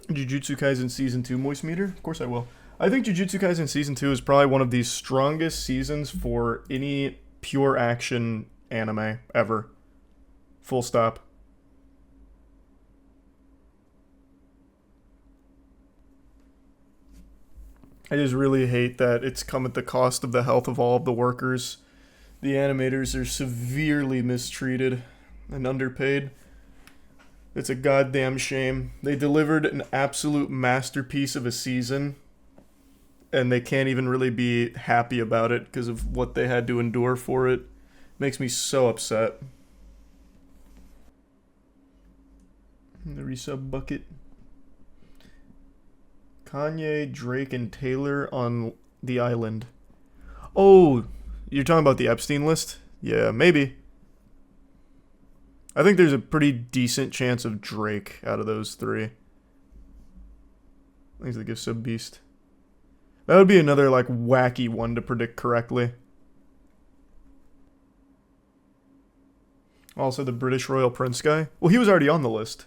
Jujutsu Kaisen Season 2 Moist Meter? Of course I will. I think Jujutsu Kaisen Season 2 is probably one of the strongest seasons for any pure action anime ever. Full stop. I just really hate that it's come at the cost of the health of all of the workers. The animators are severely mistreated and underpaid. It's a goddamn shame. They delivered an absolute masterpiece of a season, and they can't even really be happy about it because of what they had to endure for it. Makes me so upset. The resub bucket. Kanye, Drake, and Taylor on the island. Oh, you're talking about the Epstein list? Yeah, maybe. I think there's a pretty decent chance of Drake out of those three. Thanks to the gift sub beast. That would be another like wacky one to predict correctly. Also the British Royal Prince guy. Well, he was already on the list.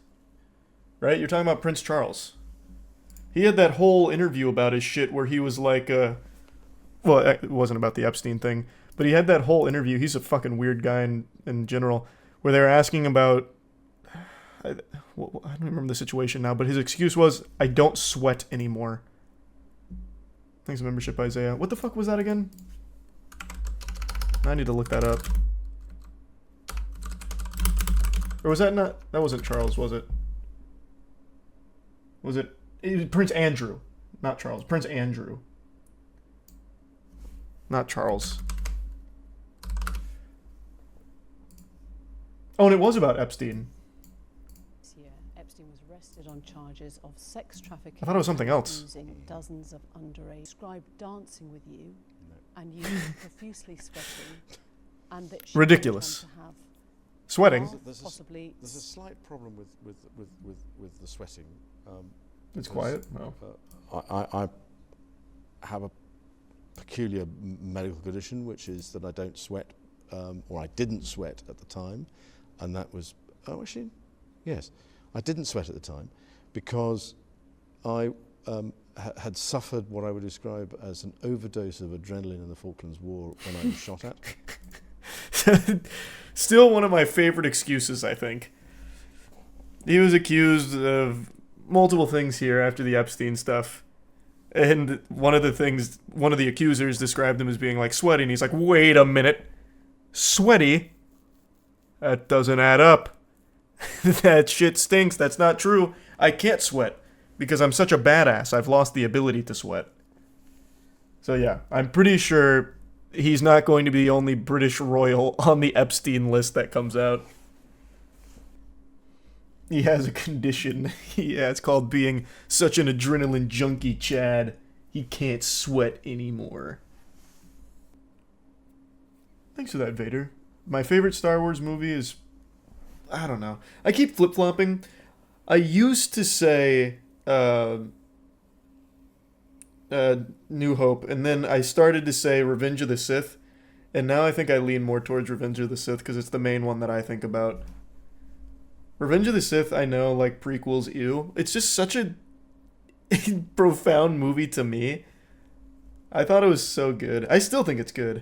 Right? You're talking about Prince Charles. He had that whole interview about his shit where he was like, well, it wasn't about the Epstein thing, but he had that whole interview. He's a fucking weird guy in general, where they were asking about, I don't remember the situation now, but his excuse was, I don't sweat anymore. Thanks for membership, Isaiah. What the fuck was that again? I need to look that up. Or was that not, that wasn't Charles, was it? Was it Prince Andrew? Not Charles, Prince Andrew. Not Charles. Oh, and it was about Epstein. This year, Epstein was arrested on charges of sex trafficking. I thought it was something else. Using dozens of underage. Described dancing with you, and you profusely sweating, and that she ridiculous. went on to have Sweating. Possibly. There's a slight problem with the sweating. It's quiet. No. I have a peculiar medical condition, which is that I don't sweat, or I didn't sweat at the time, and that was, oh actually, yes, I didn't sweat at the time because I had suffered what I would describe as an overdose of adrenaline in the Falklands War when I was shot at. Still one of my favorite excuses, I think. He was accused of multiple things here after the Epstein stuff. And one of the accusers described him as being like sweaty, and he's like, wait a minute. Sweaty? That doesn't add up. That shit stinks. That's not true. I can't sweat because I'm such a badass. I've lost the ability to sweat. So yeah, I'm pretty sure he's not going to be the only British royal on the Epstein list that comes out. He has a condition. Yeah, it's called being such an adrenaline junkie, Chad. He can't sweat anymore. Thanks for that, Vader. My favorite Star Wars movie is, I don't know. I keep flip-flopping. I used to say New Hope, and then I started to say Revenge of the Sith, and now I think I lean more towards Revenge of the Sith because it's the main one that I think about. Revenge of the Sith, I know, like, prequels, ew. It's just such a profound movie to me. I thought it was so good. I still think it's good.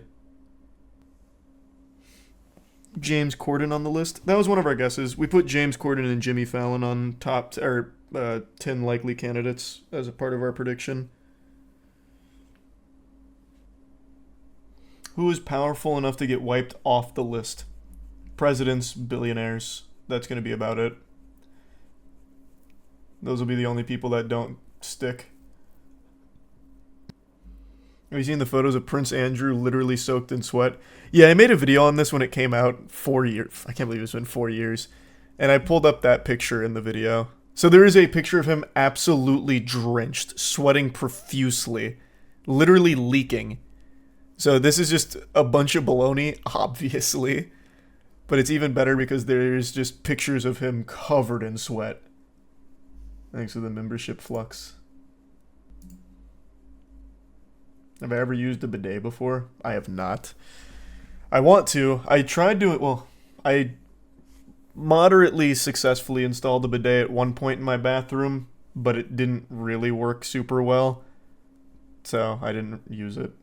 James Corden on the list. That was one of our guesses. We put James Corden and Jimmy Fallon on top, 10 likely candidates as a part of our prediction. Who is powerful enough to get wiped off the list? Presidents, billionaires. That's going to be about it. Those will be the only people that don't stick. Have you seen the photos of Prince Andrew literally soaked in sweat? Yeah, I made a video on this when it came out 4 years. I can't believe it's been 4 years. And I pulled up that picture in the video. So there is a picture of him absolutely drenched, sweating profusely, literally leaking. So this is just a bunch of baloney, obviously. But it's even better because there's just pictures of him covered in sweat. Thanks for the membership, Flux. Have I ever used a bidet before? I have not. I want to. I tried to, well, I moderately successfully installed a bidet at one point in my bathroom, but it didn't really work super well, so I didn't use it.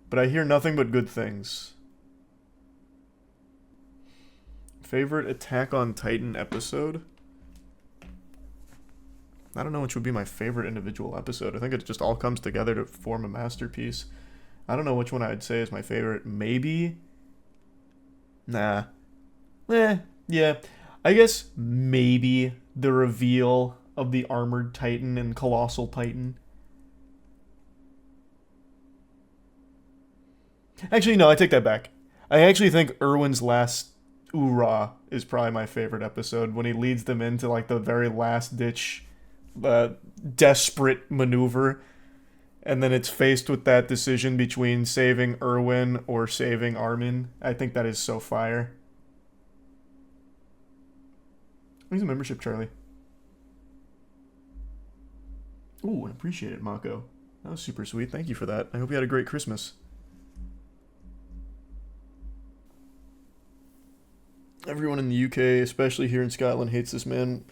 But I hear nothing but good things. Favorite Attack on Titan episode? I don't know which would be my favorite individual episode. I think it just all comes together to form a masterpiece. I don't know which one I'd say is my favorite. Maybe? Nah. Yeah. I guess maybe the reveal of the Armored Titan and Colossal Titan. Actually, no, I take that back. I actually think Erwin's last Oorah is probably my favorite episode, when he leads them into like the very last ditch desperate maneuver, and then it's faced with that decision between saving Erwin or saving Armin. I think that is so fire. Here's a membership, Charlie. Ooh, I appreciate it, Mako. That was super sweet. Thank you for that. I hope you had a great Christmas. Everyone in the UK, especially here in Scotland, hates this man.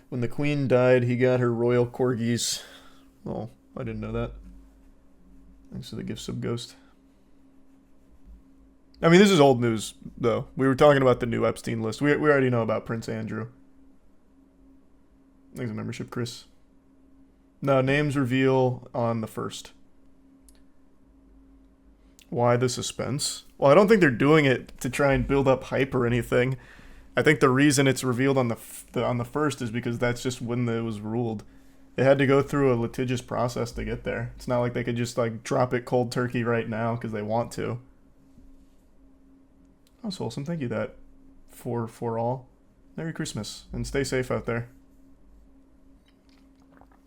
When the Queen died, he got her royal corgis. Oh, I didn't know that. Thanks for the gift, sub Ghost. I mean, this is old news, though. We were talking about the new Epstein list. We already know about Prince Andrew. Thanks for membership, Chris. No, names reveal on the 1st. Why the suspense? Well, I don't think they're doing it to try and build up hype or anything. I think the reason it's revealed on the 1st is because that's just when it was ruled. They had to go through a litigious process to get there. It's not like they could just like drop it cold turkey right now because they want to. Oh, Solsome, thank you that for all. Merry Christmas and stay safe out there.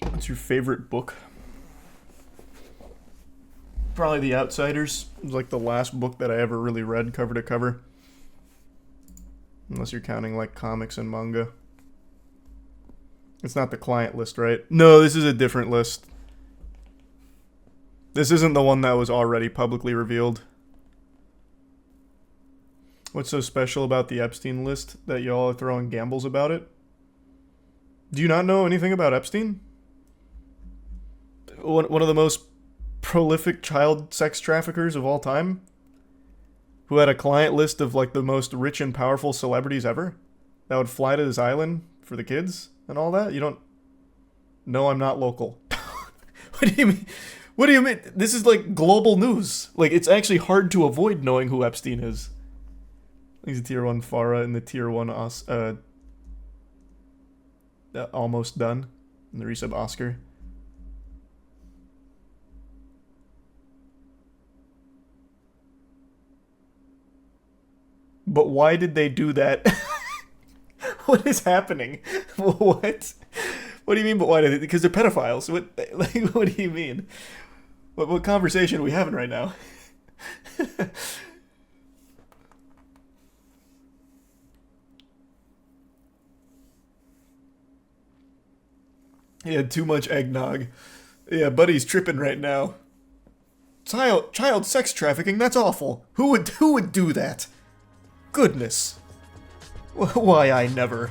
What's your favorite book? Probably The Outsiders. It was like the last book that I ever really read cover to cover. Unless you're counting like comics and manga. It's not the client list, right? No, this is a different list. This isn't the one that was already publicly revealed. What's so special about the Epstein list that y'all are throwing gambles about it? Do you not know anything about Epstein? One of the most prolific child sex traffickers of all time? Who had a client list of like the most rich and powerful celebrities ever? That would fly to this island for the kids and all that? You don't... No, I'm not local. What do you mean? What do you mean? This is like global news. Like, it's actually hard to avoid knowing who Epstein is. He's a tier 1 Farah and the tier 1 almost done. And the resub Oscar. But why did they do that? What is happening? What? What do you mean, but why did they? Because they're pedophiles. What, like, what do you mean? What conversation are we having right now? He had too much eggnog. Yeah, buddy's tripping right now. Child sex trafficking, that's awful. Who would do that? Goodness. Why, I never.